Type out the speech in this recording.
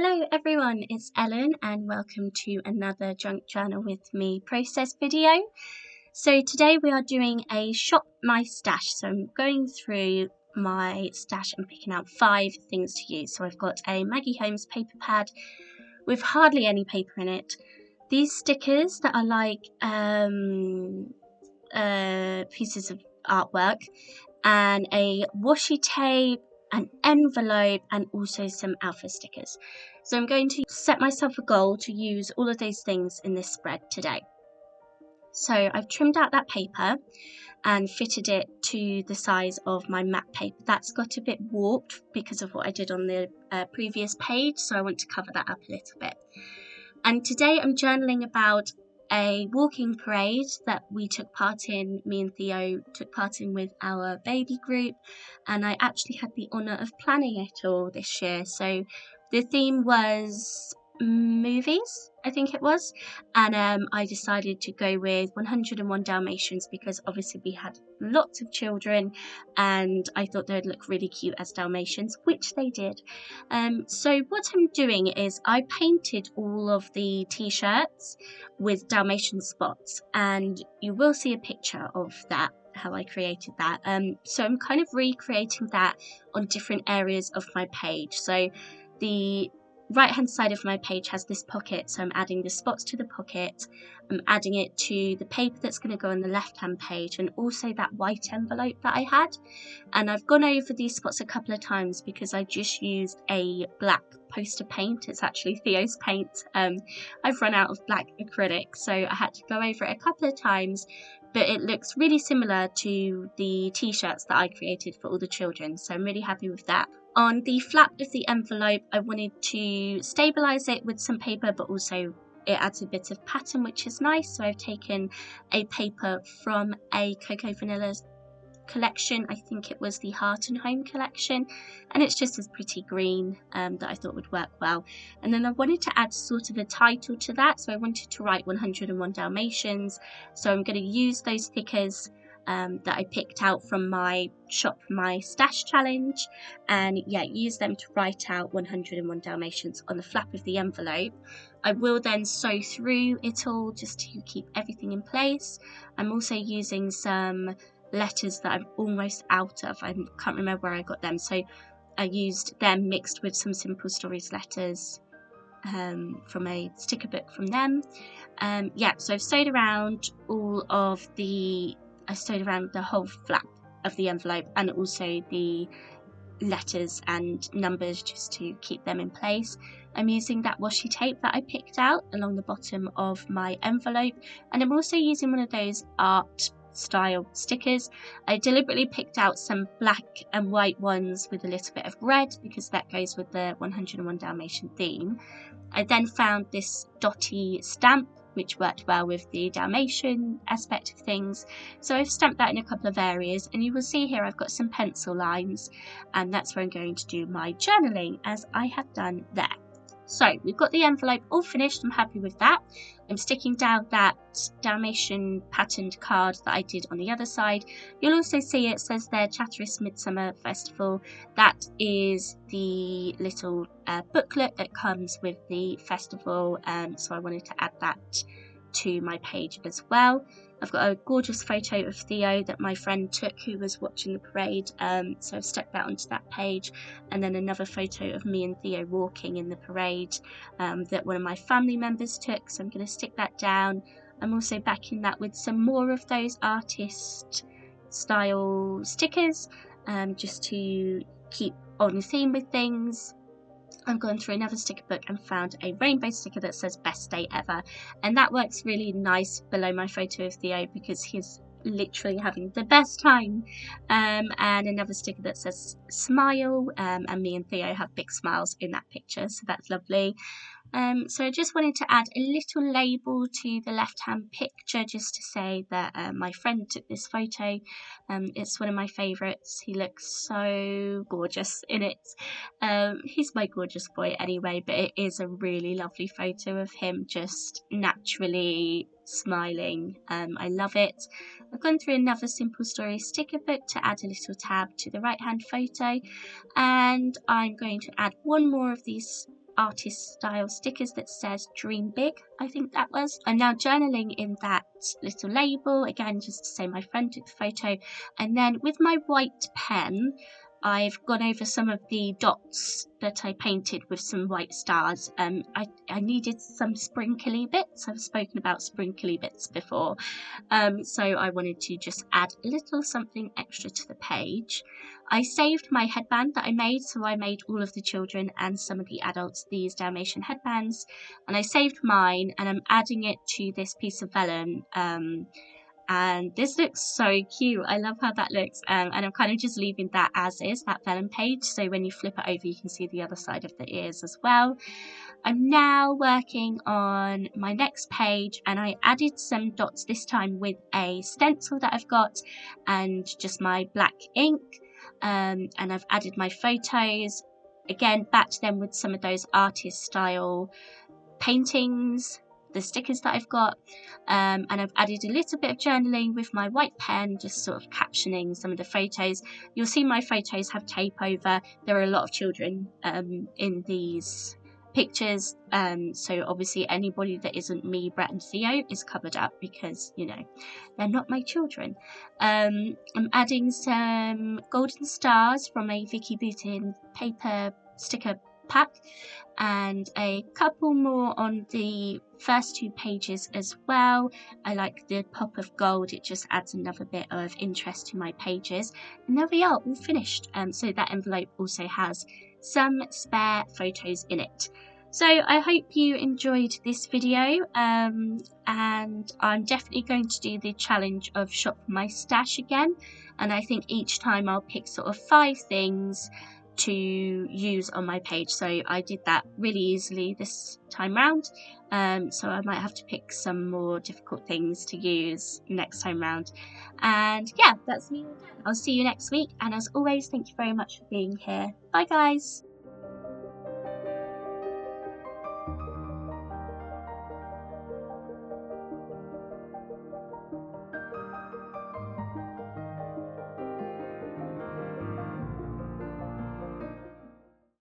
Hello everyone, it's Ellen and welcome to another Junk Journal with Me process video. So today we are doing a shop my stash. So I'm going through my stash and picking out 5 things to use. So I've got a Maggie Holmes paper pad with hardly any paper in it. These stickers that are like pieces of artwork, and a washi tape, an envelope, and also some alpha stickers. So I'm going to set myself a goal to use all of those things in this spread today. So I've trimmed out that paper and fitted it to the size of my map paper. That's got a bit warped because of what I did on the previous page, so I want to cover that up a little bit. And today I'm journaling about a walking parade that we took part in, me and Theo took part in with our baby group, and I actually had the honour of planning it all this year. So the theme was movies, I think it was, and I decided to go with 101 Dalmatians because obviously we had lots of children and I thought they'd look really cute as Dalmatians, which they did. So what I'm doing is I painted all of the t-shirts with Dalmatian spots, and you will see a picture of that, how I created that. So I'm kind of recreating that on different areas of my page. So the right hand side of my page has this pocket, so I'm adding the spots to the pocket. I'm adding it to the paper that's going to go on the left hand page, and also that white envelope that I had. And I've gone over these spots a couple of times because I just used a black poster paint. It's actually Theo's paint. I've run out of black acrylic, so I had to go over it a couple of times, but it looks really similar to the t-shirts that I created for all the children, so I'm really happy with that. On the flap of the envelope, I wanted to stabilise it with some paper, but also it adds a bit of pattern, which is nice. So I've taken a paper from a Cocoa Vanilla collection. I think it was the Heart and Home collection, and it's just this pretty green that I thought would work well. And then I wanted to add sort of a title to that, so I wanted to write 101 Dalmatians. So I'm going to use those stickers that I picked out from my shop my stash challenge, and use them to write out 101 Dalmatians on the flap of the envelope. I will then sew through it all just to keep everything in place. I'm also using some letters that I'm almost out of. I can't remember where I got them, so I used them mixed with some Simple Stories letters from a sticker book from them. So I've sewed around the whole flap of the envelope, and also the letters and numbers just to keep them in place. I'm using that washi tape that I picked out along the bottom of my envelope, and I'm also using one of those art style stickers. I deliberately picked out some black and white ones with a little bit of red because that goes with the 101 Dalmatian theme. I then found this dotty stamp which worked well with the Dalmatian aspect of things, so I've stamped that in a couple of areas, and you will see here I've got some pencil lines, and that's where I'm going to do my journaling, as I have done there. So we've got the envelope all finished. I'm happy with that. I'm sticking down that Dalmatian patterned card that I did on the other side. You'll also see it says there Chatteris Midsummer Festival. That is the little booklet that comes with the festival, so I wanted to add that to my page as well. I've got a gorgeous photo of Theo that my friend took who was watching the parade, so I've stuck that onto that page, and then another photo of me and Theo walking in the parade that one of my family members took, so I'm going to stick that down. I'm also backing that with some more of those artist style stickers, just to keep on theme with things. I've gone through another sticker book and found a rainbow sticker that says best day ever, and that works really nice below my photo of Theo because he's literally having the best time, and another sticker that says smile, and me and Theo have big smiles in that picture, so that's lovely. So I just wanted to add a little label to the left hand picture just to say that my friend took this photo. It's one of my favourites. He looks so gorgeous in it. He's my gorgeous boy anyway, but it is a really lovely photo of him just naturally smiling. I love it. I've gone through another Simple Story sticker book to add a little tab to the right hand photo, and I'm going to add one more of these artist style stickers that says dream big, I think that was. I'm now journaling in that little label, again just to say my friend took the photo, and then with my white pen I've gone over some of the dots that I painted with some white stars. I needed some sprinkly bits. I've spoken about sprinkly bits before, so I wanted to just add a little something extra to the page. I saved my headband that I made, so I made all of the children and some of the adults these Dalmatian headbands, and I saved mine, and I'm adding it to this piece of vellum. And this looks so cute. I love how that looks, and I'm kind of just leaving that as is, that vellum page, so when you flip it over you can see the other side of the ears as well. I'm now working on my next page, and I added some dots this time with a stencil that I've got and just my black ink, and I've added my photos, again backed them with some of those artist style paintings, the stickers that I've got, and I've added a little bit of journaling with my white pen, just sort of captioning some of the photos. You'll see my photos have tape over. There are a lot of children in these pictures, so obviously anybody that isn't me, Brett and Theo is covered up because, you know, they're not my children. I'm adding some golden stars from a Vicky Boutin paper sticker pack, and a couple more on the first two pages as well. I like the pop of gold, it just adds another bit of interest to my pages. And there we are, all finished. So that envelope also has some spare photos in it. So I hope you enjoyed this video, and I'm definitely going to do the challenge of shop my stash again, and I think each time I'll pick sort of 5 things to use on my page. So I did that really easily this time round, so I might have to pick some more difficult things to use next time round. And yeah, that's me all done. I'll see you next week, and as always, thank you very much for being here. Bye guys.